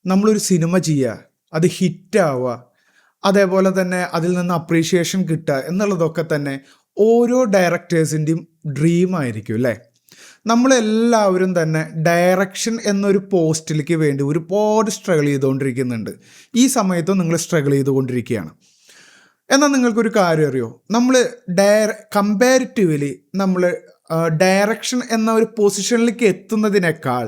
നമ്മളൊരു സിനിമ ചെയ്യുക, അത് ഹിറ്റാവുക, അതേപോലെ തന്നെ അതിൽ നിന്ന് അപ്രീഷിയേഷൻ കിട്ടുക എന്നുള്ളതൊക്കെ തന്നെ ഓരോ ഡയറക്ടേഴ്സിൻ്റെയും ഡ്രീം ആയിരിക്കും അല്ലേ? നമ്മളെല്ലാവരും തന്നെ ഡയറക്ഷൻ എന്നൊരു പോസ്റ്റിലേക്ക് വേണ്ടി ഒരുപാട് സ്ട്രഗിൾ ചെയ്തുകൊണ്ടിരിക്കുന്നുണ്ട്. ഈ സമയത്തും നിങ്ങൾ സ്ട്രഗിൾ ചെയ്തുകൊണ്ടിരിക്കുകയാണ്. എന്നാൽ നിങ്ങൾക്കൊരു കാര്യം അറിയോ? നമ്മൾ കമ്പാരിറ്റീവ്ലി നമ്മൾ ഡയറക്ഷൻ എന്ന ഒരു പൊസിഷനിലേക്ക് എത്തുന്നതിനേക്കാൾ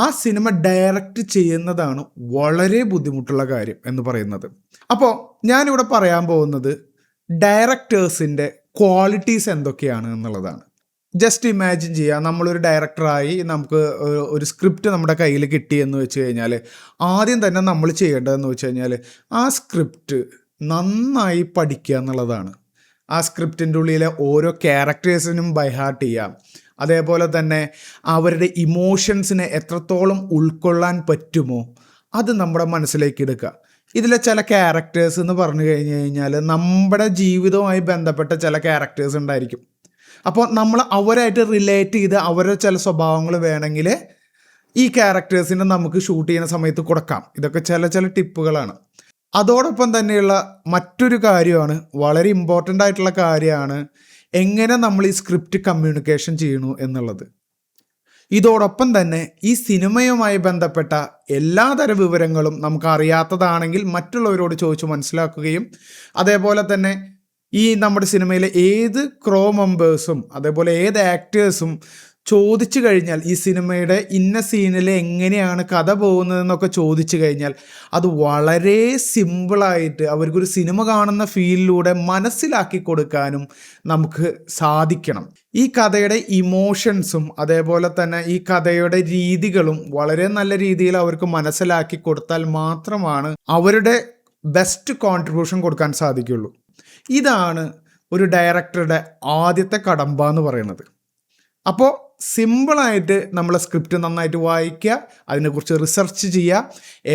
ആ സിനിമ ഡയറക്റ്റ് ചെയ്യുന്നതാണ് വളരെ ബുദ്ധിമുട്ടുള്ള കാര്യം എന്ന് പറയുന്നത്. അപ്പോൾ ഞാനിവിടെ പറയാൻ പോകുന്നത് ഡയറക്ടേഴ്സിൻ്റെ ക്വാളിറ്റീസ് എന്തൊക്കെയാണ് എന്നുള്ളതാണ്. ജസ്റ്റ് ഇമാജിൻ ചെയ്യുക, നമ്മളൊരു ഡയറക്ടറായി നമുക്ക് ഒരു സ്ക്രിപ്റ്റ് നമ്മുടെ കയ്യിൽ കിട്ടിയെന്ന് വെച്ച് കഴിഞ്ഞാൽ ആദ്യം തന്നെ നമ്മൾ ചെയ്യേണ്ടതെന്ന് വെച്ച് കഴിഞ്ഞാൽ ആ സ്ക്രിപ്റ്റ് നന്നായി പഠിക്കുക എന്നുള്ളതാണ്. ആ സ്ക്രിപ്റ്റിൻ്റെ ഉള്ളിലെ ഓരോ ക്യാരക്ടേഴ്സിനും ബൈ ഹാർട്ട് ചെയ്യാം. അതേപോലെ തന്നെ അവരുടെ ഇമോഷൻസിനെ എത്രത്തോളം ഉൾക്കൊള്ളാൻ പറ്റുമോ അത് നമ്മുടെ മനസ്സിലേക്ക് എടുക്കുക. ഇതിലെ ചില ക്യാരക്ടേഴ്സ് എന്ന് പറഞ്ഞു കഴിഞ്ഞ് കഴിഞ്ഞാൽ നമ്മുടെ ജീവിതവുമായി ബന്ധപ്പെട്ട ചില ക്യാരക്ടേഴ്സ് ഉണ്ടായിരിക്കും. അപ്പോൾ നമ്മൾ അവരായിട്ട് റിലേറ്റ് ചെയ്ത് അവരുടെ ചില സ്വഭാവങ്ങൾ വേണമെങ്കിൽ ഈ ക്യാരക്ടേഴ്സിനെ നമുക്ക് ഷൂട്ട് ചെയ്യുന്ന സമയത്ത് കൊടുക്കാം. ഇതൊക്കെ ചില ടിപ്പുകളാണ്. അതോടൊപ്പം തന്നെയുള്ള മറ്റൊരു കാര്യമാണ്, വളരെ ഇമ്പോർട്ടൻ്റ് ആയിട്ടുള്ള കാര്യമാണ്, എങ്ങനെ നമ്മൾ ഈ സ്ക്രിപ്റ്റ് കമ്മ്യൂണിക്കേഷൻ ചെയ്യണു എന്നുള്ളത്. ഇതോടൊപ്പം തന്നെ ഈ സിനിമയുമായി ബന്ധപ്പെട്ട എല്ലാതരം വിവരങ്ങളും നമുക്ക് അറിയാത്തതാണെങ്കിൽ മറ്റുള്ളവരോട് ചോദിച്ച് മനസ്സിലാക്കുകയും, അതേപോലെ തന്നെ ഈ നമ്മുടെ സിനിമയിലെ ഏത് ക്രൂ മെമ്പേഴ്സും അതേപോലെ ഏത് ആക്ടേഴ്സും ചോദിച്ചു കഴിഞ്ഞാൽ ഈ സിനിമയുടെ ഇന്ന സീനിൽ എങ്ങനെയാണ് കഥ പോകുന്നതെന്നൊക്കെ ചോദിച്ചു കഴിഞ്ഞാൽ അത് വളരെ സിമ്പിളായിട്ട് അവർക്കൊരു സിനിമ കാണുന്ന ഫീലിലൂടെ മനസ്സിലാക്കി കൊടുക്കാനും നമുക്ക് സാധിക്കണം. ഈ കഥയുടെ ഇമോഷൻസും അതേപോലെ തന്നെ ഈ കഥയുടെ രീതികളും വളരെ നല്ല രീതിയിൽ അവർക്ക് മനസ്സിലാക്കി കൊടുത്താൽ മാത്രമാണ് അവരുടെ ബെസ്റ്റ് കോൺട്രിബ്യൂഷൻ കൊടുക്കാൻ സാധിക്കുള്ളൂ. ഇതാണ് ഒരു ഡയറക്ടറുടെ ആദ്യത്തെ കടമ്പ എന്ന് പറയുന്നത്. അപ്പോൾ സിമ്പിളായിട്ട് നമ്മൾ സ്ക്രിപ്റ്റ് നന്നായിട്ട് വായിക്കുക, അതിനെക്കുറിച്ച് റിസർച്ച് ചെയ്യുക.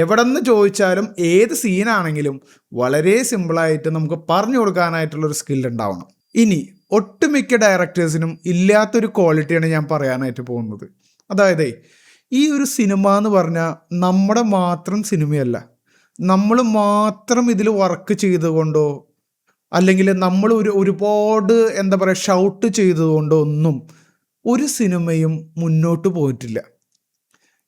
എവിടെ നിന്ന് ചോദിച്ചാലും ഏത് സീനാണെങ്കിലും വളരെ സിമ്പിളായിട്ട് നമുക്ക് പറഞ്ഞു കൊടുക്കാനായിട്ടുള്ളൊരു സ്കില്ലുണ്ടാവണം. ഇനി ഒട്ടുമിക്ക ഡയറക്ടേഴ്സിനും ഇല്ലാത്തൊരു ക്വാളിറ്റിയാണ് ഞാൻ പറയാനായിട്ട് പോകുന്നത്. അതായത് ഈ ഒരു സിനിമ എന്ന് പറഞ്ഞാൽ നമ്മുടെ മാത്രം സിനിമയല്ല. നമ്മൾ മാത്രം ഇതിൽ വർക്ക് ചെയ്തുകൊണ്ടോ അല്ലെങ്കിൽ നമ്മൾ ഒരുപാട് എന്താ പറയുക ഷൗട്ട് ചെയ്തുകൊണ്ടോ ഒന്നും ഒരു സിനിമയും മുന്നോട്ട് പോയിട്ടില്ല.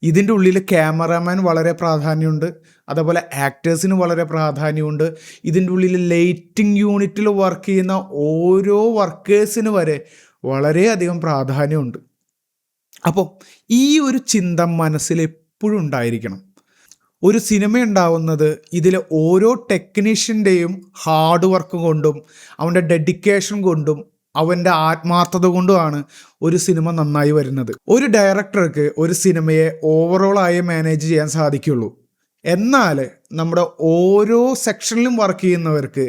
ഇതിൻ്റെ ഉള്ളിൽ ക്യാമറാമാൻ വളരെ പ്രാധാന്യമുണ്ട്, അതേപോലെ ആക്ടേഴ്സിന് വളരെ പ്രാധാന്യമുണ്ട്. ഇതിൻ്റെ ഉള്ളിൽ ലൈറ്റിംഗ് യൂണിറ്റിൽ വർക്ക് ചെയ്യുന്ന ഓരോ വർക്കേഴ്സിന് വരെ വളരെയധികം പ്രാധാന്യമുണ്ട്. അപ്പോൾ ഈ ഒരു ചിന്ത മനസ്സിൽ എപ്പോഴും ഉണ്ടായിരിക്കണം. ഒരു സിനിമ ഉണ്ടാവുന്നത് ഇതിലെ ഓരോ ടെക്നീഷ്യൻ്റെയും ഹാർഡ് വർക്ക് കൊണ്ടും അവൻ്റെ ഡെഡിക്കേഷൻ കൊണ്ടും അവൻ്റെ ആത്മാർത്ഥത കൊണ്ടുമാണ് ഒരു സിനിമ നന്നായി വരുന്നത്. ഒരു ഡയറക്ടർക്ക് ഒരു സിനിമയെ ഓവറോളായി മാനേജ് ചെയ്യാൻ സാധിക്കുള്ളൂ. എന്നാൽ നമ്മുടെ ഓരോ സെക്ഷനിലും വർക്ക് ചെയ്യുന്നവർക്ക്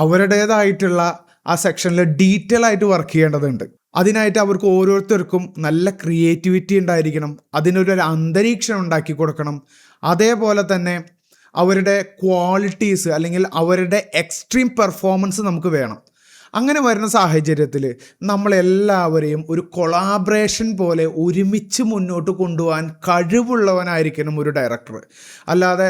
അവരുടേതായിട്ടുള്ള ആ സെക്ഷനിൽ ഡീറ്റെയിൽ ആയിട്ട് വർക്ക് ചെയ്യേണ്ടതുണ്ട്. അതിനായിട്ട് അവർക്ക് ഓരോരുത്തർക്കും നല്ല ക്രിയേറ്റിവിറ്റി ഉണ്ടായിരിക്കണം, അതിനൊരു അന്തരീക്ഷം ഉണ്ടാക്കി കൊടുക്കണം. അതേപോലെ തന്നെ അവരുടെ ക്വാളിറ്റീസ് അല്ലെങ്കിൽ അവരുടെ എക്സ്ട്രീം പെർഫോമൻസ് നമുക്ക് വേണം. അങ്ങനെ വരുന്ന സാഹചര്യത്തിൽ നമ്മളെല്ലാവരെയും ഒരു കൊളാബറേഷൻ പോലെ ഒരുമിച്ച് മുന്നോട്ട് കൊണ്ടുപോകാൻ കഴിവുള്ളവനായിരിക്കണം ഒരു ഡയറക്ടർ. അല്ലാതെ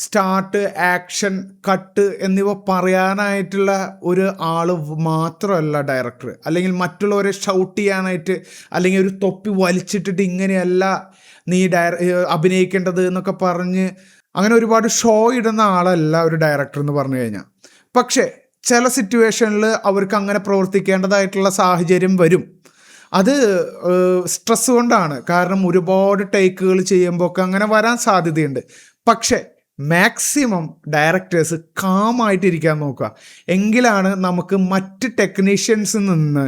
സ്റ്റാർട്ട്, ആക്ഷൻ, കട്ട് എന്നിവ പറയാനായിട്ടുള്ള ഒരു ആൾ മാത്രമല്ല ഡയറക്ടർ. അല്ലെങ്കിൽ മറ്റുള്ളവരെ ഷൗട്ട് ചെയ്യാനായിട്ട് അല്ലെങ്കിൽ ഒരു തൊപ്പി വലിച്ചിട്ടിട്ട് ഇങ്ങനെയല്ല നീ അഭിനയിക്കേണ്ടത് എന്നൊക്കെ പറഞ്ഞ് അങ്ങനെ ഒരുപാട് ഷോ ഇടുന്ന ആളല്ല ഒരു ഡയറക്ടർ എന്ന് പറഞ്ഞു കഴിഞ്ഞാൽ. പക്ഷേ ചില സിറ്റുവേഷനിൽ അവർക്ക് അങ്ങനെ പ്രവർത്തിക്കേണ്ടതായിട്ടുള്ള സാഹചര്യം വരും. അത് സ്ട്രെസ് കൊണ്ടാണ്. കാരണം ഒരുപാട് ടേക്കുകൾ ചെയ്യുമ്പോൾ ഒക്കെ അങ്ങനെ വരാൻ സാധ്യതയുണ്ട്. പക്ഷേ മാക്സിമം ഡയറക്ടേഴ്സ് കാമായിട്ടിരിക്കാൻ നോക്കുക. എങ്കിലാണ് നമുക്ക് മറ്റ് ടെക്നീഷ്യൻസിൽ നിന്ന്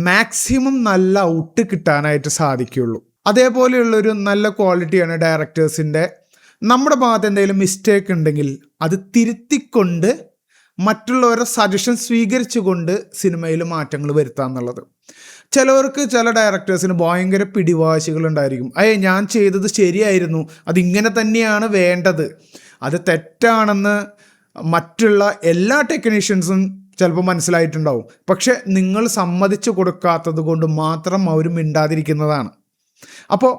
മാക്സിമം നല്ല ഔട്ട് കിട്ടാനായിട്ട് സാധിക്കുകയുള്ളൂ. അതേപോലെയുള്ളൊരു നല്ല ക്വാളിറ്റിയാണ് ഡയറക്ടേഴ്സിൻ്റെ. നമ്മുടെ ഭാഗത്ത് എന്തെങ്കിലും മിസ്റ്റേക്ക് ഉണ്ടെങ്കിൽ അത് തിരുത്തിക്കൊണ്ട് മറ്റുള്ളവരുടെ സജഷൻ സ്വീകരിച്ചുകൊണ്ട് സിനിമയിൽ മാറ്റങ്ങൾ വരുത്തുക എന്നുള്ളത്. ചില ഡയറക്ടേഴ്സിന് ഭയങ്കര പിടിവാശികളുണ്ടായിരിക്കും. ഞാൻ ചെയ്തത് ശരിയായിരുന്നു, അതിങ്ങനെ തന്നെയാണ് വേണ്ടത്, അത് തെറ്റാണെന്ന് മറ്റുള്ള എല്ലാ ടെക്നീഷ്യൻസും ചിലപ്പോൾ മനസ്സിലായിട്ടുണ്ടാവും. പക്ഷെ നിങ്ങൾ സമ്മതിച്ചു കൊടുക്കാത്തത് കൊണ്ട് മാത്രം അവർ മിണ്ടാതിരിക്കുന്നതാണ്. അപ്പോൾ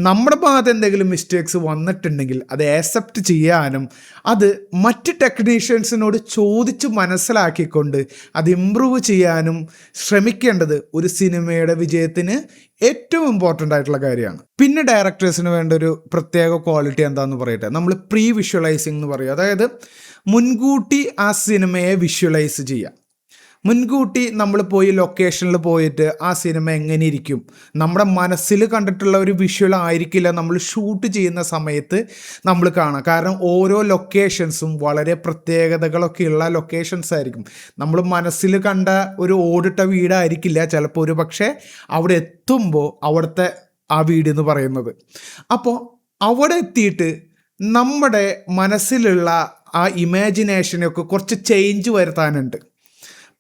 നമ്മുടെ ഭാഗത്ത് എന്തെങ്കിലും മിസ്റ്റേക്സ് വന്നിട്ടുണ്ടെങ്കിൽ അത് ആക്സെപ്റ്റ് ചെയ്യാനും അത് മറ്റ് ടെക്നീഷ്യൻസിനോട് ചോദിച്ച് മനസ്സിലാക്കിക്കൊണ്ട് അത് ഇമ്പ്രൂവ് ചെയ്യാനും ശ്രമിക്കേണ്ടത് ഒരു സിനിമയുടെ വിജയത്തിന് ഏറ്റവും ഇമ്പോർട്ടൻ്റ് ആയിട്ടുള്ള കാര്യമാണ്. പിന്നെ ഡയറക്ടേഴ്സിന് വേണ്ട ഒരു പ്രത്യേക ക്വാളിറ്റി എന്താണെന്ന് പറയട്ടെ, നമ്മൾ പ്രീ വിഷ്വലൈസിങ് എന്ന് പറയും. അതായത് മുൻകൂട്ടി ആ സിനിമയെ വിഷ്വലൈസ് ചെയ്യുക. മുൻകൂട്ടി നമ്മൾ പോയി ലൊക്കേഷനിൽ പോയിട്ട് ആ സിനിമ എങ്ങനെ ഇരിക്കും, നമ്മുടെ മനസ്സിൽ കണ്ടിട്ടുള്ള ഒരു വിഷ്വൽ ആയിരിക്കില്ല നമ്മൾ ഷൂട്ട് ചെയ്യുന്ന സമയത്ത് നമ്മൾ കാണാം. കാരണം ഓരോ ലൊക്കേഷൻസും വളരെ പ്രത്യേകതകളൊക്കെയുള്ള ലൊക്കേഷൻസ് ആയിരിക്കും. നമ്മൾ മനസ്സിൽ കണ്ട ഒരു ഓടിട്ട വീടായിരിക്കില്ല ചിലപ്പോൾ ഒരു പക്ഷേ അവിടെ എത്തുമ്പോൾ അവിടുത്തെ ആ വീട് എന്ന് പറയുന്നത്. അപ്പോൾ അവിടെ എത്തിയിട്ട് നമ്മുടെ മനസ്സിലുള്ള ആ ഇമാജിനേഷനൊക്കെ കുറച്ച് ചേഞ്ച് വരുത്താനുണ്ട്.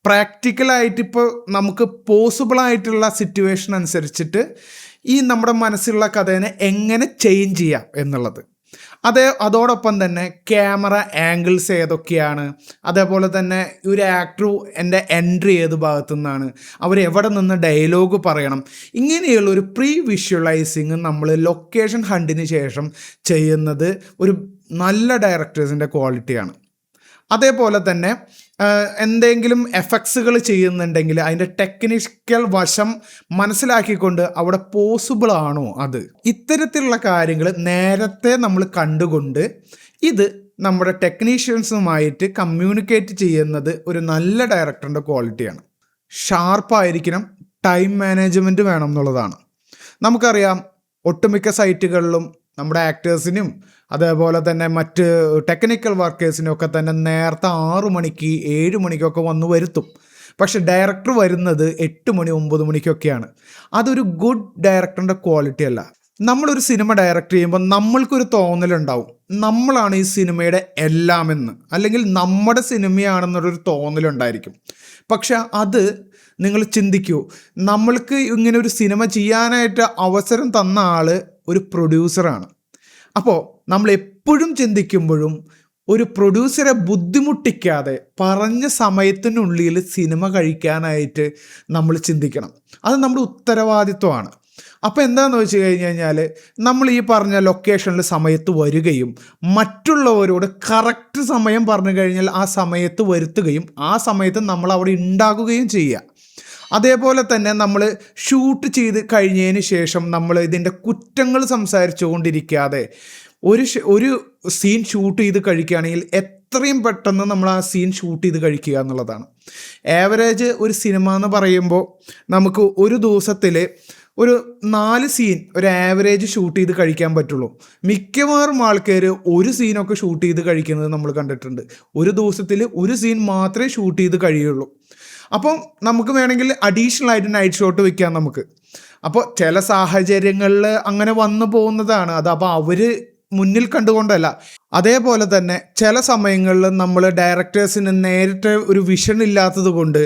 പ്രാക്ടിക്കലായിട്ട് ഇപ്പോൾ നമുക്ക് പോസിബിളായിട്ടുള്ള സിറ്റുവേഷൻ അനുസരിച്ചിട്ട് ഈ നമ്മുടെ മനസ്സിലുള്ള കഥേനെ എങ്ങനെ ചേഞ്ച് ചെയ്യാം എന്നുള്ളത്. അതോടൊപ്പം തന്നെ ക്യാമറ ആംഗിൾസ് ഏതൊക്കെയാണ്, അതേപോലെ തന്നെ ഒരു ആക്ടർ എൻ്റെ എൻട്രി ഏത് ഭാഗത്തു നിന്നാണ്, അവരെവിടെ നിന്ന് ഡയലോഗ് പറയണം, ഇങ്ങനെയുള്ള ഒരു പ്രീ വിഷ്വലൈസിങ് നമ്മൾ ലൊക്കേഷൻ ഹണ്ടിന് ശേഷം ചെയ്യുന്നത് ഒരു നല്ല ഡയറക്ടേഴ്സിൻ്റെ ക്വാളിറ്റിയാണ്. അതേപോലെ തന്നെ എന്തെങ്കിലും എഫക്ട്സുകൾ ചെയ്യുന്നുണ്ടെങ്കിൽ അതിൻ്റെ ടെക്നിക്കൽ വശം മനസ്സിലാക്കിക്കൊണ്ട് അവിടെ പോസിബിൾ ആണോ അത്, ഇത്തരത്തിലുള്ള കാര്യങ്ങൾ നേരത്തെ നമ്മൾ കണ്ടുകൊണ്ട് ഇത് നമ്മുടെ ടെക്നീഷ്യൻസുമായിട്ട് കമ്മ്യൂണിക്കേറ്റ് ചെയ്യുന്നത് ഒരു നല്ല ഡയറക്ടറിൻ്റെ ക്വാളിറ്റിയാണ്. ഷാർപ്പായിരിക്കണം, ടൈം മാനേജ്മെൻറ്റ് വേണം എന്നുള്ളതാണ്. നമുക്കറിയാം ഒട്ടുമിക്ക സൈറ്റുകളിലും നമ്മുടെ ആക്ടേഴ്സിനും അതേപോലെ തന്നെ മറ്റ് ടെക്നിക്കൽ വർക്കേഴ്സിനും ഒക്കെ തന്നെ നേരത്തെ 6 മണിക്ക് 7 മണിക്കൊക്കെ വന്ന് വരുത്തും. പക്ഷെ ഡയറക്ടർ വരുന്നത് 8 മണി 9 മണിക്കൊക്കെയാണ്. അതൊരു ഗുഡ് ഡയറക്ടറിൻ്റെ ക്വാളിറ്റി അല്ല. നമ്മളൊരു സിനിമ ഡയറക്റ്റ് ചെയ്യുമ്പോൾ നമ്മൾക്കൊരു തോന്നലുണ്ടാവും, നമ്മളാണ് ഈ സിനിമയുടെ എല്ലാമെന്ന്, അല്ലെങ്കിൽ നമ്മുടെ സിനിമയാണെന്നൊരു തോന്നലുണ്ടായിരിക്കും. പക്ഷെ അത് നിങ്ങൾ ചിന്തിക്കൂ, നമ്മൾക്ക് ഇങ്ങനെ ഒരു സിനിമ ചെയ്യാനായിട്ട് അവസരം തന്ന ആൾ ഒരു പ്രൊഡ്യൂസറാണ്. അപ്പോൾ നമ്മൾ എപ്പോഴും ചിന്തിക്കുമ്പോഴും ഒരു പ്രൊഡ്യൂസറെ ബുദ്ധിമുട്ടിക്കാതെ പറഞ്ഞ സമയത്തിനുള്ളിൽ സിനിമ കഴിക്കാനായിട്ട് നമ്മൾ ചിന്തിക്കണം. അത് നമ്മുടെ ഉത്തരവാദിത്വമാണ്. അപ്പോൾ എന്താണെന്ന് വെച്ച് കഴിഞ്ഞാൽ നമ്മൾ ഈ പറഞ്ഞ ലൊക്കേഷനിൽ സമയത്ത് വരികയും മറ്റുള്ളവരോട് കറക്റ്റ് സമയം പറഞ്ഞു കഴിഞ്ഞാൽ ആ സമയത്ത് വരുത്തുകയും ആ സമയത്ത് നമ്മൾ അവിടെ ഉണ്ടാകുകയും ചെയ്യുക. അതേപോലെ തന്നെ നമ്മൾ ഷൂട്ട് ചെയ്ത് കഴിഞ്ഞതിന് ശേഷം നമ്മൾ ഇതിൻ്റെ കുറ്റങ്ങൾ സംസാരിച്ചു കൊണ്ടിരിക്കാതെ ഒരു സീൻ ഷൂട്ട് ചെയ്ത് കഴിക്കുകയാണെങ്കിൽ എത്രയും പെട്ടെന്ന് നമ്മൾ ആ സീൻ ഷൂട്ട് ചെയ്ത് കഴിക്കുക എന്നുള്ളതാണ്. ആവറേജ് ഒരു സിനിമ എന്ന് പറയുമ്പോൾ നമുക്ക് ഒരു ദിവസത്തിൽ ഒരു 4 സീൻ ഒരു ആവറേജ് ഷൂട്ട് ചെയ്ത് കഴിക്കാൻ പറ്റുള്ളൂ. മിക്കവാറും ആൾക്കാർ ഒരു സീനൊക്കെ ഷൂട്ട് ചെയ്ത് കഴിക്കുന്നത് നമ്മൾ കണ്ടിട്ടുണ്ട്. ഒരു ദിവസത്തിൽ ഒരു സീൻ മാത്രമേ ഷൂട്ട് ചെയ്ത് കഴിയുള്ളൂ. അപ്പം നമുക്ക് വേണമെങ്കിൽ അഡീഷണൽ ആയിട്ട് നൈറ്റ് ഷോട്ട് വെക്കാം നമുക്ക്. അപ്പോൾ ചില സാഹചര്യങ്ങളിൽ അങ്ങനെ വന്നു പോകുന്നതാണ് അത്. അപ്പോൾ അവർ മുന്നിൽ കണ്ടുകൊണ്ടല്ല. അതേപോലെ തന്നെ ചില സമയങ്ങളിൽ നമ്മൾ ഡയറക്ടേഴ്സിന് നേരിട്ട് ഒരു വിഷൻ ഇല്ലാത്തത് കൊണ്ട്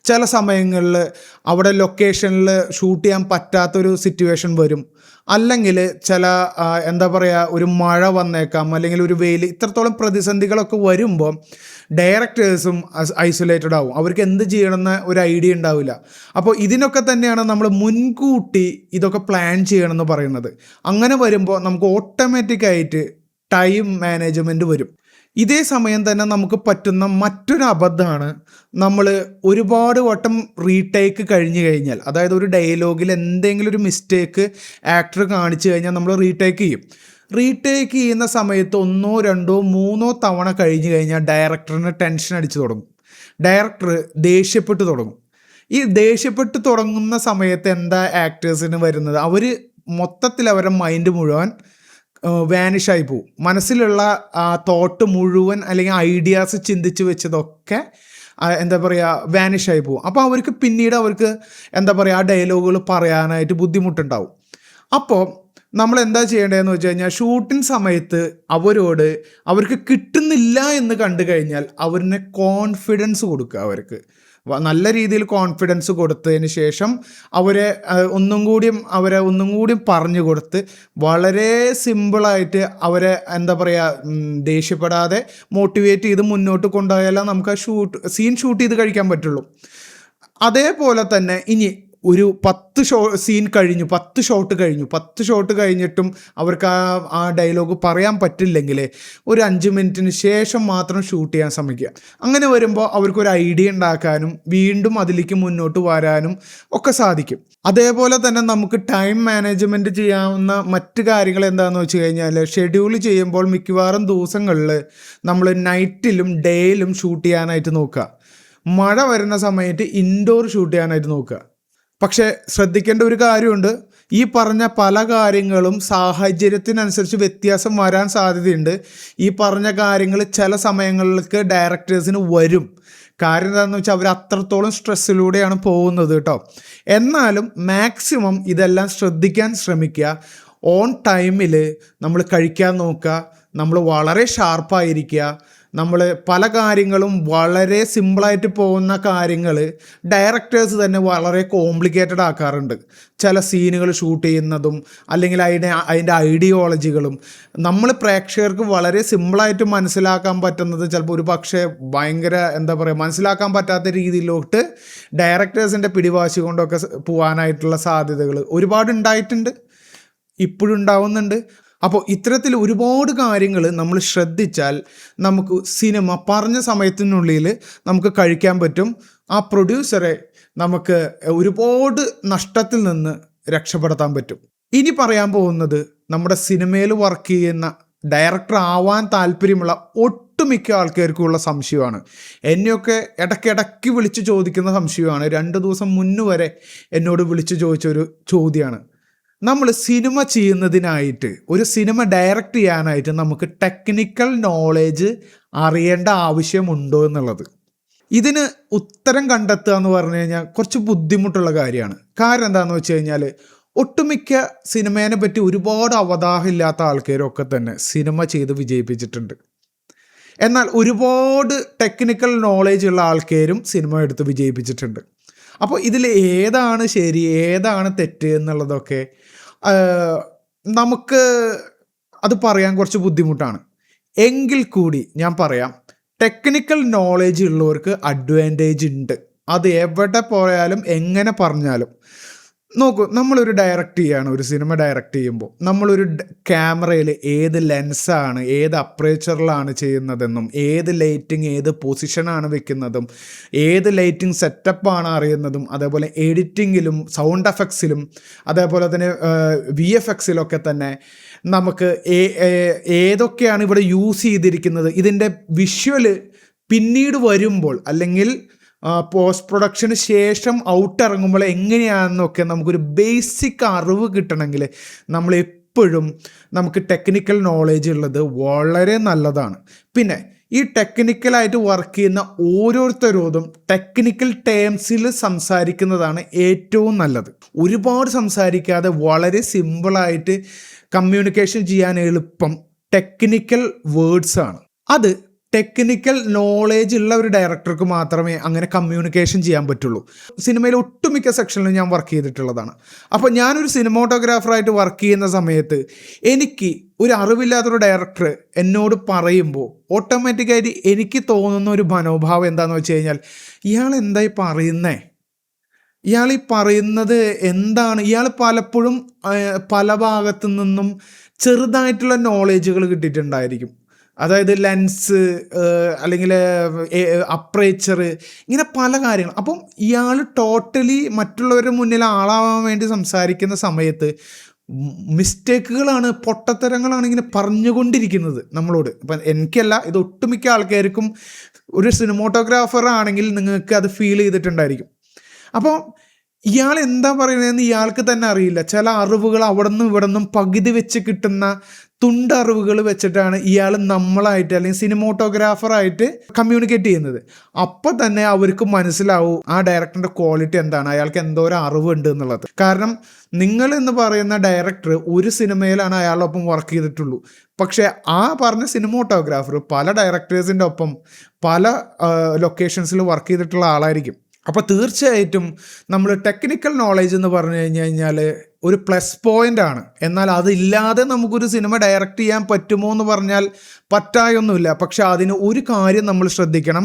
ചില സമയങ്ങളിൽ അവിടെ ലൊക്കേഷനിൽ ഷൂട്ട് ചെയ്യാൻ പറ്റാത്തൊരു സിറ്റുവേഷൻ വരും. അല്ലെങ്കിൽ ചില എന്താ പറയുക, ഒരു മഴ വന്നേക്കാം, അല്ലെങ്കിൽ ഒരു വെയിൽ, ഇത്രത്തോളം പ്രതിസന്ധികളൊക്കെ വരുമ്പോൾ ഡയറക്ടേഴ്സും ഐസൊലേറ്റഡ് ആവും. അവർക്ക് എന്ത് ചെയ്യണമെന്ന് ഒരു ഐഡിയ ഉണ്ടാവില്ല. അപ്പോൾ ഇതിനൊക്കെ തന്നെയാണ് നമ്മൾ മുൻകൂട്ടി ഇതൊക്കെ പ്ലാൻ ചെയ്യണമെന്ന് പറയുന്നത്. അങ്ങനെ വരുമ്പോൾ നമുക്ക് ഓട്ടോമാറ്റിക്കായിട്ട് ടൈം മാനേജ്മെൻറ്റ് വരും. ഇതേ സമയം തന്നെ നമുക്ക് പറ്റുന്ന മറ്റൊരു അബദ്ധമാണ്, നമ്മൾ ഒരുപാട് വട്ടം റീടേക്ക് കഴിഞ്ഞ് കഴിഞ്ഞാൽ, അതായത് ഒരു ഡയലോഗിൽ എന്തെങ്കിലും ഒരു മിസ്റ്റേക്ക് ആക്ടർ കാണിച്ചു കഴിഞ്ഞാൽ നമ്മൾ റീടേക്ക് ചെയ്യും. റീടേക്ക് ചെയ്യുന്ന സമയത്ത് 1, 2, 3 തവണ കഴിഞ്ഞ് കഴിഞ്ഞാൽ ഡയറക്ടറിന് ടെൻഷൻ അടിച്ച് തുടങ്ങും. ഡയറക്ടർ ദേഷ്യപ്പെട്ട് തുടങ്ങും. ഈ ദേഷ്യപ്പെട്ട് തുടങ്ങുന്ന സമയത്ത് എന്താ ആക്ടേഴ്സിന് വരുന്നത്, അവർ മൊത്തത്തിൽ അവരുടെ മൈൻഡ് മുഴുവൻ വാനിഷായി പോവും. മനസ്സിലുള്ള തോട്ട് മുഴുവൻ അല്ലെങ്കിൽ ഐഡിയാസ് ചിന്തിച്ച് വെച്ചതൊക്കെ എന്താ പറയുക വാനിഷായി പോവും. അപ്പോൾ അവർക്ക് പിന്നീട് എന്താ പറയുക ആ ഡയലോഗുകൾ പറയാനായിട്ട് ബുദ്ധിമുട്ടുണ്ടാവും. അപ്പോൾ നമ്മൾ എന്താ ചെയ്യേണ്ടതെന്ന് വെച്ച് കഴിഞ്ഞാൽ ഷൂട്ടിംഗ് സമയത്ത് അവർക്ക് കിട്ടുന്നില്ല എന്ന് കണ്ടു കഴിഞ്ഞാൽ അവരിനെ കോൺഫിഡൻസ് കൊടുക്കുക. അവർക്ക് നല്ല രീതിയിൽ കോൺഫിഡൻസ് കൊടുത്തതിന് ശേഷം അവരെ ഒന്നും കൂടിയും പറഞ്ഞു കൊടുത്ത് വളരെ സിമ്പിളായിട്ട് അവരെ എന്താ പറയുക ദേഷ്യപ്പെടാതെ മോട്ടിവേറ്റ് ചെയ്ത് മുന്നോട്ട് കൊണ്ടുപോയാലേ നമുക്ക് ആ സീൻ ഷൂട്ട് ചെയ്ത് കഴിക്കാൻ പറ്റുള്ളൂ. അതേപോലെ തന്നെ ഇനി ഒരു 10 സീൻ കഴിഞ്ഞു, 10 ഷോട്ട് കഴിഞ്ഞിട്ടും അവർക്ക് ആ ഡയലോഗ് പറയാൻ പറ്റില്ലെങ്കിൽ ഒരു 5 മിനിറ്റിന് ശേഷം മാത്രം ഷൂട്ട് ചെയ്യാൻ ശ്രമിക്കുക. അങ്ങനെ വരുമ്പോൾ അവർക്കൊരു ഐഡിയ ഉണ്ടാക്കാനും വീണ്ടും അതിലേക്ക് മുന്നോട്ട് വരാനും ഒക്കെ സാധിക്കും. അതേപോലെ തന്നെ നമുക്ക് ടൈം മാനേജ്മെൻറ്റ് ചെയ്യാവുന്ന മറ്റ് കാര്യങ്ങൾ എന്താണെന്ന് വെച്ച് കഴിഞ്ഞാൽ, ഷെഡ്യൂൾ ചെയ്യുമ്പോൾ മിക്കവാറും ദിവസങ്ങളിൽ നമ്മൾ നൈറ്റിലും ഡേയിലും ഷൂട്ട് ചെയ്യാനായിട്ട് നോക്കുക. മഴ വരുന്ന സമയത്ത് ഇൻഡോർ ഷൂട്ട് ചെയ്യാനായിട്ട് നോക്കുക. പക്ഷേ ശ്രദ്ധിക്കേണ്ട ഒരു കാര്യമുണ്ട്, ഈ പറഞ്ഞ പല കാര്യങ്ങളും സാഹചര്യത്തിനനുസരിച്ച് വ്യത്യാസം വരാൻ സാധ്യതയുണ്ട്. ഈ പറഞ്ഞ കാര്യങ്ങൾ ചില സമയങ്ങളിലേക്ക് ഡയറക്ടേഴ്സിന് വരും. കാര്യം എന്താണെന്ന് വെച്ചാൽ അവർ അത്രത്തോളം സ്ട്രെസ്സിലൂടെയാണ് പോകുന്നത് കേട്ടോ. എന്നാലും മാക്സിമം ഇതെല്ലാം ശ്രദ്ധിക്കാൻ ശ്രമിക്കുക. ഓൺ ടൈമിൽ നമ്മൾ കഴിക്കാൻ നോക്കുക, നമ്മൾ വളരെ ഷാർപ്പായിരിക്കുക. നമ്മൾ പല കാര്യങ്ങളും വളരെ സിമ്പിളായിട്ട് പോകുന്ന കാര്യങ്ങൾ ഡയറക്ടേഴ്സ് തന്നെ വളരെ കോംപ്ലിക്കേറ്റഡ് ആക്കാറുണ്ട്. ചില സീനുകൾ ഷൂട്ട് ചെയ്യുന്നതും അല്ലെങ്കിൽ അതിൻ്റെ ഐഡിയോളജികളും നമ്മൾ പ്രേക്ഷകർക്ക് വളരെ സിമ്പിളായിട്ട് മനസ്സിലാക്കാൻ പറ്റുന്നത് ചിലപ്പോൾ ഒരു പക്ഷേ ഭയങ്കര മനസ്സിലാക്കാൻ പറ്റാത്ത രീതിയിലോട്ട് ഡയറക്ടേഴ്സിൻ്റെ പിടിവാശി കൊണ്ടൊക്കെ പോകാനായിട്ടുള്ള സാധ്യതകൾ ഒരുപാട് ഉണ്ടായിട്ടുണ്ട്, ഇപ്പോഴും ഉണ്ടാവുന്നുണ്ട്. അപ്പോൾ ഇത്തരത്തിൽ ഒരുപാട് കാര്യങ്ങൾ നമ്മൾ ശ്രദ്ധിച്ചാൽ നമുക്ക് സിനിമ പറഞ്ഞ സമയത്തിനുള്ളിൽ നമുക്ക് കഴിക്കാൻ പറ്റും. ആ പ്രൊഡ്യൂസറെ നമുക്ക് ഒരുപാട് നഷ്ടത്തിൽ നിന്ന് രക്ഷപ്പെടുത്താൻ പറ്റും. ഇനി പറയാൻ പോകുന്നത് നമ്മുടെ സിനിമയിൽ വർക്ക് ചെയ്യുന്ന ഡയറക്ടർ ആവാൻ താല്പര്യമുള്ള ഒട്ടുമിക്ക ആൾക്കാർക്കുള്ള സംശയമാണ്. എന്നെയൊക്കെ ഇടയ്ക്കിടയ്ക്ക് വിളിച്ച് ചോദിക്കുന്ന സംശയമാണ്. 2 ദിവസം മുന്നേ വരെ എന്നോട് വിളിച്ച് ചോദിച്ചൊരു ചോദ്യമാണ്. നമ്മൾ സിനിമ ചെയ്യുന്നതിനായിട്ട്, ഒരു സിനിമ ഡയറക്റ്റ് ചെയ്യാനായിട്ട് നമുക്ക് ടെക്നിക്കൽ നോളേജ് അറിയേണ്ട ആവശ്യമുണ്ടോ എന്നുള്ളത്. ഇതിന് ഉത്തരം കണ്ടെത്തുക എന്ന് പറഞ്ഞു കഴിഞ്ഞാൽ കുറച്ച് ബുദ്ധിമുട്ടുള്ള കാര്യമാണ്. കാരണം എന്താണെന്ന് വെച്ച് കഴിഞ്ഞാൽ, ഒട്ടുമിക്ക സിനിമേനെ പറ്റി ഒരുപാട് അവതാഹമില്ലാത്ത ആൾക്കാരൊക്കെ തന്നെ സിനിമ ചെയ്ത് വിജയിപ്പിച്ചിട്ടുണ്ട്. എന്നാൽ ഒരുപാട് ടെക്നിക്കൽ നോളേജ് ഉള്ള ആൾക്കാരും സിനിമ എടുത്ത് വിജയിപ്പിച്ചിട്ടുണ്ട്. അപ്പോൾ ഇതിൽ ഏതാണ് ശരി ഏതാണ് തെറ്റ് എന്നുള്ളതൊക്കെ നമുക്ക് അത് പറയാൻ കുറച്ച് ബുദ്ധിമുട്ടാണ്. എങ്കിൽ കൂടി ഞാൻ പറയാം, ടെക്നിക്കൽ നോളേജ് ഉള്ളവർക്ക് അഡ്വാൻറ്റേജ് ഉണ്ട്. അത് എവിടെ പോയാലും എങ്ങനെ പറഞ്ഞാലും. നോക്കൂ, നമ്മളൊരു ഡയറക്റ്റ് ചെയ്യുകയാണ്, ഒരു സിനിമ ഡയറക്റ്റ് ചെയ്യുമ്പോൾ നമ്മളൊരു ക്യാമറയിൽ ഏത് ലെൻസാണ്, ഏത് അപ്പറേച്ചറിലാണ് ചെയ്യുന്നതെന്നും, ഏത് ലൈറ്റിങ് ഏത് പൊസിഷനാണ് വെക്കുന്നതും, ഏത് ലൈറ്റിംഗ് സെറ്റപ്പാണ് അറിയുന്നതും, അതേപോലെ എഡിറ്റിങ്ങിലും സൗണ്ട് എഫക്ട്സിലും അതേപോലെ തന്നെ VFXിലൊക്കെ തന്നെ നമുക്ക് ഏതൊക്കെയാണ് ഇവിടെ യൂസ് ചെയ്തിരിക്കുന്നത്, ഇതിൻ്റെ വിഷ്വൽ പിന്നീട് വരുമ്പോൾ അല്ലെങ്കിൽ പോസ്റ്റ് പ്രൊഡക്ഷന് ശേഷം ഔട്ട് ഇറങ്ങുമ്പോൾ എങ്ങനെയാണെന്നൊക്കെ നമുക്കൊരു ബേസിക് അറിവ് കിട്ടണമെങ്കിൽ നമ്മൾ എപ്പോഴും നമുക്ക് ടെക്നിക്കൽ നോളേജ് ഉള്ളത് വളരെ നല്ലതാണ്. പിന്നെ ഈ ടെക്നിക്കലായിട്ട് വർക്ക് ചെയ്യുന്ന ഓരോരുത്തരോടും ടെക്നിക്കൽ ടേംസിൽ സംസാരിക്കുന്നതാണ് ഏറ്റവും നല്ലത്. ഒരുപാട് സംസാരിക്കാതെ വളരെ സിമ്പിളായിട്ട് കമ്മ്യൂണിക്കേഷൻ ചെയ്യാൻ എളുപ്പം ടെക്നിക്കൽ വേർഡ്സാണ്. അത് ടെക്നിക്കൽ നോളേജ് ഉള്ള ഒരു ഡയറക്ടർക്ക് മാത്രമേ അങ്ങനെ കമ്മ്യൂണിക്കേഷൻ ചെയ്യാൻ പറ്റുള്ളൂ. സിനിമയിൽ ഒട്ടുമിക്ക സെക്ഷനിലും ഞാൻ വർക്ക് ചെയ്തിട്ടുള്ളതാണ്. അപ്പോൾ ഞാനൊരു സിനിമോട്ടോഗ്രാഫറായിട്ട് വർക്ക് ചെയ്യുന്ന സമയത്ത് എനിക്ക് ഒരു അറിവില്ലാത്തൊരു ഡയറക്ടർ എന്നോട് പറയുമ്പോൾ ഓട്ടോമാറ്റിക്കായിട്ട് എനിക്ക് തോന്നുന്ന ഒരു മനോഭാവം എന്താണെന്ന് വെച്ച് കഴിഞ്ഞാൽ, ഇയാൾ എന്തായി പറയുന്നേ, ഇയാൾ ഈ പറയുന്നത് എന്താണ്, ഇയാൾ പലപ്പോഴും പല ഭാഗത്തു നിന്നും ചെറുതായിട്ടുള്ള നോളേജുകൾ കിട്ടിയിട്ടുണ്ടായിരിക്കും. അതായത് ലെൻസ് അല്ലെങ്കിൽ അപ്പറേച്ചർ, ഇങ്ങനെ പല കാര്യങ്ങൾ. അപ്പം ഇയാൾ ടോട്ടലി മറ്റുള്ളവരുടെ മുന്നിൽ ആളാവാൻ വേണ്ടി സംസാരിക്കുന്ന സമയത്ത് മിസ്റ്റേക്കുകളാണ്, പൊട്ടത്തരങ്ങളാണ് ഇങ്ങനെ പറഞ്ഞുകൊണ്ടിരിക്കുന്നത് നമ്മളോട്. അപ്പം എനിക്കല്ല, ഇത് ഒട്ടുമിക്ക ആൾക്കാർക്കും ഒരു സിനിമോട്ടോഗ്രാഫർ ആണെങ്കിൽ നിങ്ങൾക്ക് അത് ഫീൽ ചെയ്തിട്ടുണ്ടായിരിക്കും. അപ്പോൾ ഇയാൾ എന്താ പറയുന്നതെന്ന് ഇയാൾക്ക് തന്നെ അറിയില്ല. ചില അറിവുകൾ അവിടെ നിന്നും ഇവിടെ നിന്നും പകുതി വെച്ച് കിട്ടുന്ന തുണ്ടറിവുകൾ വെച്ചിട്ടാണ് ഇയാൾ നമ്മളായിട്ട് അല്ലെങ്കിൽ സിനിമോട്ടോഗ്രാഫറായിട്ട് കമ്മ്യൂണിക്കേറ്റ് ചെയ്യുന്നത്. അപ്പം തന്നെ അവർക്ക് മനസ്സിലാവും ആ ഡയറക്ടറിൻ്റെ ക്വാളിറ്റി എന്താണ്, അയാൾക്ക് എന്തോരം അറിവുണ്ട് എന്നുള്ളത്. കാരണം നിങ്ങൾ എന്ന് പറയുന്ന ഡയറക്ടർ ഒരു സിനിമയിലാണ് അയാളൊപ്പം വർക്ക് ചെയ്തിട്ടുള്ളൂ. പക്ഷേ ആ പറഞ്ഞ സിനിമോട്ടോഗ്രാഫർ പല ഡയറക്ടേഴ്സിൻ്റെ ഒപ്പം പല ലൊക്കേഷൻസിൽ വർക്ക് ചെയ്തിട്ടുള്ള ആളായിരിക്കും. അപ്പോൾ തീർച്ചയായിട്ടും നമ്മൾ ടെക്നിക്കൽ നോളേജ് എന്ന് പറഞ്ഞു കഴിഞ്ഞാൽ ഒരു പ്ലസ് പോയിൻ്റ് ആണ്. എന്നാൽ അതില്ലാതെ നമുക്കൊരു സിനിമ ഡയറക്റ്റ് ചെയ്യാൻ പറ്റുമോ എന്ന് പറഞ്ഞാൽ പറ്റായൊന്നുമില്ല. പക്ഷെ അതിന് ഒരു കാര്യം നമ്മൾ ശ്രദ്ധിക്കണം,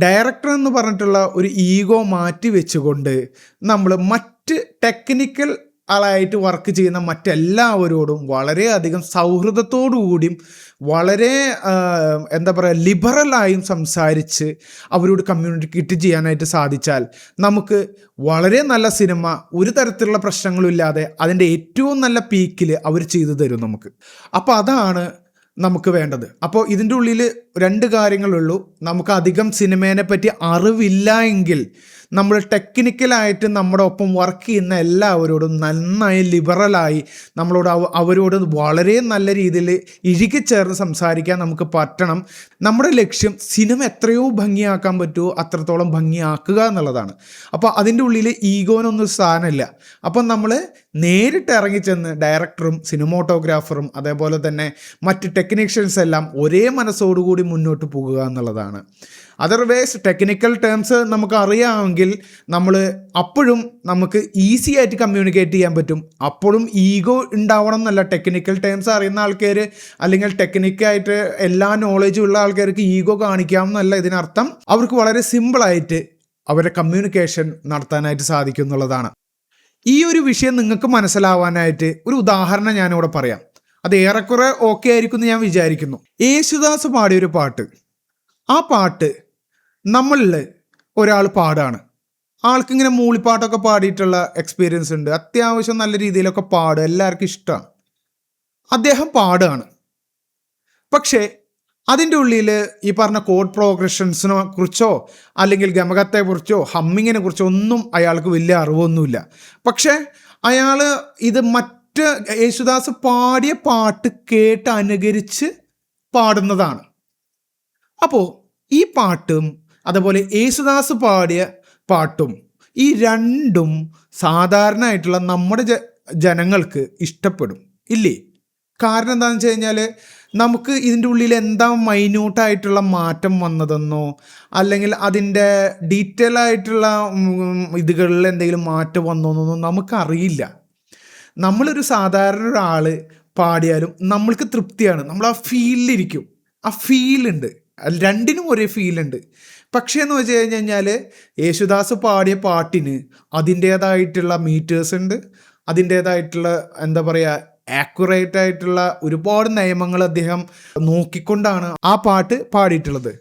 ഡയറക്ടർ എന്ന് പറഞ്ഞിട്ടുള്ള ഒരു ഈഗോ മാറ്റി വെച്ചുകൊണ്ട് നമ്മൾ മറ്റ് ടെക്നിക്കൽ ആളായിട്ട് വർക്ക് ചെയ്യുന്ന മറ്റെല്ലാവരോടും വളരെയധികം സൗഹൃദത്തോടു കൂടിയും വളരെ എന്താ പറയുക ലിബറലായും സംസാരിച്ച് അവരോട് കമ്മ്യൂണിക്കേറ്റ് ചെയ്യാനായിട്ട് സാധിച്ചാൽ നമുക്ക് വളരെ നല്ല സിനിമ ഒരു തരത്തിലുള്ള പ്രശ്നങ്ങളും ഇല്ലാതെ അതിൻ്റെ ഏറ്റവും നല്ല പീക്കിൽ അവർ ചെയ്തു തരും നമുക്ക്. അപ്പോൾ അതാണ് നമുക്ക് വേണ്ടത്. അപ്പോൾ ഇതിൻ്റെ ഉള്ളിൽ 2 കാര്യങ്ങളുള്ളൂ. നമുക്ക് അധികം സിനിമേനെ പറ്റി അറിവില്ല എങ്കിൽ നമ്മൾ ടെക്നിക്കലായിട്ട് നമ്മുടെ ഒപ്പം വർക്ക് ചെയ്യുന്ന എല്ലാവരോടും നന്നായി ലിബറലായി അവരോട് വളരെ നല്ല രീതിയിൽ ഇഴുകിച്ചേർന്ന് സംസാരിക്കാൻ നമുക്ക് പറ്റണം. നമ്മുടെ ലക്ഷ്യം സിനിമ എത്രയോ ഭംഗിയാക്കാൻ പറ്റുമോ അത്രത്തോളം ഭംഗിയാക്കുക എന്നുള്ളതാണ്. അപ്പോൾ അതിൻ്റെ ഉള്ളിൽ ഈഗോനൊന്നും സ്ഥാനമില്ല. അപ്പം നമ്മൾ നേരിട്ട് ഇറങ്ങിച്ചെന്ന് ഡയറക്ടറും സിനിമോട്ടോഗ്രാഫറും അതേപോലെ തന്നെ മറ്റ് ടെക്നീഷ്യൻസ് എല്ലാം ഒരേ മനസ്സോടുകൂടി മുന്നോട്ട് പോകുക എന്നുള്ളതാണ്. അതർവൈസ് ടെക്നിക്കൽ ടേംസ് നമുക്ക് അറിയാമെങ്കിൽ അപ്പോഴും നമുക്ക് ഈസി ആയിട്ട് കമ്മ്യൂണിക്കേറ്റ് ചെയ്യാൻ പറ്റും. അപ്പോഴും ഈഗോ ഉണ്ടാവണം എന്നല്ല. ടെക്നിക്കൽ ടേംസ് അറിയുന്ന ആൾക്കാർ അല്ലെങ്കിൽ ടെക്നിക്കായിട്ട് എല്ലാ നോളേജും ഉള്ള ആൾക്കാർക്ക് ഈഗോ കാണിക്കാം എന്നല്ല ഇതിനർത്ഥം. അവർക്ക് വളരെ സിമ്പിളായിട്ട് അവരുടെ കമ്മ്യൂണിക്കേഷൻ നടത്താനായിട്ട് സാധിക്കും എന്നുള്ളതാണ്. ഈ ഒരു വിഷയം നിങ്ങൾക്ക് മനസ്സിലാവാനായിട്ട് ഒരു ഉദാഹരണം ഞാനിവിടെ പറയാം. അത് ഏറെക്കുറെ ഓക്കെ ആയിരിക്കും എന്ന് ഞാൻ വിചാരിക്കുന്നു. യേശുദാസ് പാടിയൊരു പാട്ട്, ആ പാട്ട് നമ്മളിൽ ഒരാൾ പാടാണ്. ആൾക്കിങ്ങനെ മൂളിപ്പാട്ടൊക്കെ പാടിയിട്ടുള്ള എക്സ്പീരിയൻസ് ഉണ്ട്. അത്യാവശ്യം നല്ല രീതിയിലൊക്കെ പാടും, എല്ലാവർക്കും ഇഷ്ടമാണ്. അദ്ദേഹം പാടുകയാണ്. പക്ഷേ അതിൻ്റെ ഉള്ളിൽ ഈ പറഞ്ഞ കോഡ് പ്രോഗ്രഷൻസിനെ കുറിച്ചോ അല്ലെങ്കിൽ ഗമകത്തെക്കുറിച്ചോ ഹമ്മിങ്ങിനെ കുറിച്ചോ ഒന്നും അയാൾക്ക് വലിയ അറിവൊന്നുമില്ല. പക്ഷേ അയാൾ ഇത് യേശുദാസ് പാടിയ പാട്ട് കേട്ട് അനുകരിച്ച് പാടുന്നതാണ്. അപ്പോൾ ഈ പാട്ടും അതുപോലെ യേശുദാസ് പാടിയ പാട്ടും ഈ രണ്ടും സാധാരണയായിട്ടുള്ള നമ്മുടെ ജനങ്ങൾക്ക് ഇഷ്ടപ്പെടും ഇല്ലേ? കാരണം എന്താണെന്ന് വെച്ച് കഴിഞ്ഞാൽ നമുക്ക് ഇതിൻ്റെ ഉള്ളിൽ എന്താ മൈന്യൂട്ടായിട്ടുള്ള മാറ്റം വന്നതെന്നോ അല്ലെങ്കിൽ അതിൻ്റെ ഡീറ്റെയിൽ ആയിട്ടുള്ള ഇതുകളിൽ എന്തെങ്കിലും മാറ്റം വന്നോന്നൊന്നും നമുക്കറിയില്ല. നമ്മളൊരു സാധാരണ ഒരാൾ പാടിയാലും നമ്മൾക്ക് തൃപ്തിയാണ്, നമ്മൾ ആ ഫീലിലിരിക്കും. ആ ഫീലുണ്ട്, രണ്ടിനും ഒരേ ഫീലുണ്ട്. പക്ഷേ എന്ന് വെച്ച് കഴിഞ്ഞാൽ യേശുദാസ് പാടിയ പാട്ടിന് അതിൻ്റേതായിട്ടുള്ള മീറ്റേഴ്സ് ഉണ്ട്, അതിൻ്റേതായിട്ടുള്ള എന്താ പറയുക ആക്യുറേറ്റ് ആയിട്ടുള്ള ഒരുപാട് നിയമങ്ങൾ അദ്ദേഹം നോക്കിക്കൊണ്ടാണ് ആ പാട്ട് പാടിയിട്ടുള്ളത്.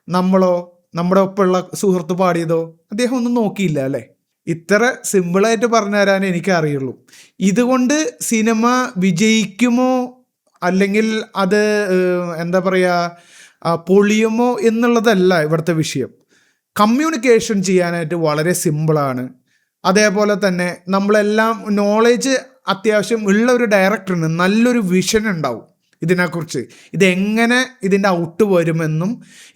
നമ്മുടെ ഒപ്പമുള്ള സുഹൃത്ത് പാടിയതോ അദ്ദേഹം ഒന്നും നോക്കിയില്ല അല്ലേ? ഇത്ര സിമ്പിളായിട്ട് പറഞ്ഞു തരാൻ എനിക്ക് അറിയുള്ളൂ. ഇതുകൊണ്ട് സിനിമ വിജയിക്കുമോ അല്ലെങ്കിൽ അത് എന്താ പറയുക പൊളിയുമോ എന്നുള്ളതല്ല ഇവിടുത്തെ വിഷയം. കമ്മ്യൂണിക്കേഷൻ ചെയ്യാനായിട്ട് വളരെ സിമ്പിളാണ്. അതേപോലെ തന്നെ നമ്മളെല്ലാം നോളേജ് അത്യാവശ്യം ഉള്ള ഒരു ഡയറക്ടറിന് നല്ലൊരു വിഷൻ ഉണ്ടാവും ഇതിനെക്കുറിച്ച്. ഇതെങ്ങനെ ഇതിൻ്റെ ഔട്ട് വരുമെന്നും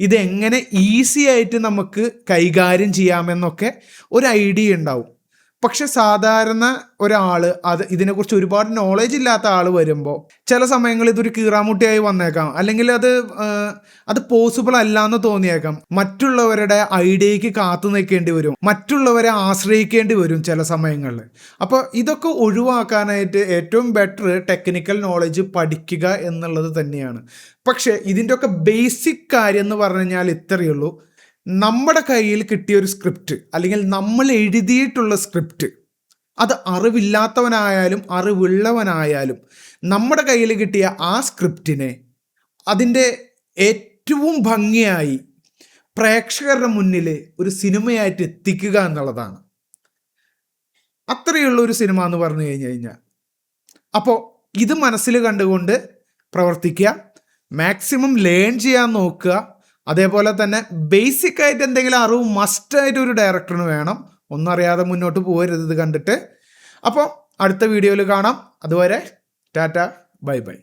ഇതെങ്ങനെ ഈസി ആയിട്ട് നമുക്ക് കൈകാര്യം ചെയ്യാമെന്നൊക്കെ ഒരു ഐഡിയ ഉണ്ടാവും. പക്ഷെ സാധാരണ ഒരാൾ ഇതിനെക്കുറിച്ച് ഒരുപാട് നോളേജ് ഇല്ലാത്ത ആൾ വരുമ്പോൾ ചില സമയങ്ങളിൽ ഇതൊരു കീറാമുട്ടിയായി വന്നേക്കാം, അല്ലെങ്കിൽ അത് പോസിബിൾ അല്ല എന്ന് തോന്നിയേക്കാം. മറ്റുള്ളവരുടെ ഐഡിയയ്ക്ക് കാത്തു നിൽക്കേണ്ടി വരും, മറ്റുള്ളവരെ ആശ്രയിക്കേണ്ടി വരും ചില സമയങ്ങളിൽ. അപ്പോൾ ഇതൊക്കെ ഒഴിവാക്കാനായിട്ട് ഏറ്റവും ബെറ്റർ ടെക്നിക്കൽ നോളേജ് പഠിക്കുക എന്നുള്ളത് തന്നെയാണ്. പക്ഷേ ഇതിൻ്റെയൊക്കെ ബേസിക് കാര്യം എന്ന് പറഞ്ഞു കഴിഞ്ഞാൽ ഇത്രയേ ഉള്ളൂ. നമ്മുടെ കയ്യിൽ കിട്ടിയ ഒരു സ്ക്രിപ്റ്റ് അല്ലെങ്കിൽ നമ്മൾ എഴുതിയിട്ടുള്ള സ്ക്രിപ്റ്റ്, അത് അറിവില്ലാത്തവനായാലും അറിവുള്ളവനായാലും നമ്മുടെ കയ്യിൽ കിട്ടിയ ആ സ്ക്രിപ്റ്റിനെ അതിൻ്റെ ഏറ്റവും ഭംഗിയായി പ്രേക്ഷകരുടെ മുന്നിൽ ഒരു സിനിമയായിട്ട് എത്തിക്കുക എന്നുള്ളതാണ്. അത്രയുള്ള ഒരു സിനിമ എന്ന് പറഞ്ഞു കഴിഞ്ഞാൽ. അപ്പോൾ ഇത് മനസ്സിൽ കണ്ടുകൊണ്ട് പ്രവർത്തിക്കുക, മാക്സിമം ലേൺ ചെയ്യാൻ നോക്കുക. അതേപോലെ തന്നെ ബേസിക് ആയിട്ട് എന്തെങ്കിലും അറിവ് മസ്റ്റായിട്ട് ഒരു ഡയറക്ടറിന് വേണം. ഒന്നും അറിയാതെ മുന്നോട്ട് പോകരുത് ഇത് കണ്ടിട്ട്. അപ്പോൾ അടുത്ത വീഡിയോയിൽ കാണാം. അതുവരെ ടാറ്റ, ബൈ ബൈ.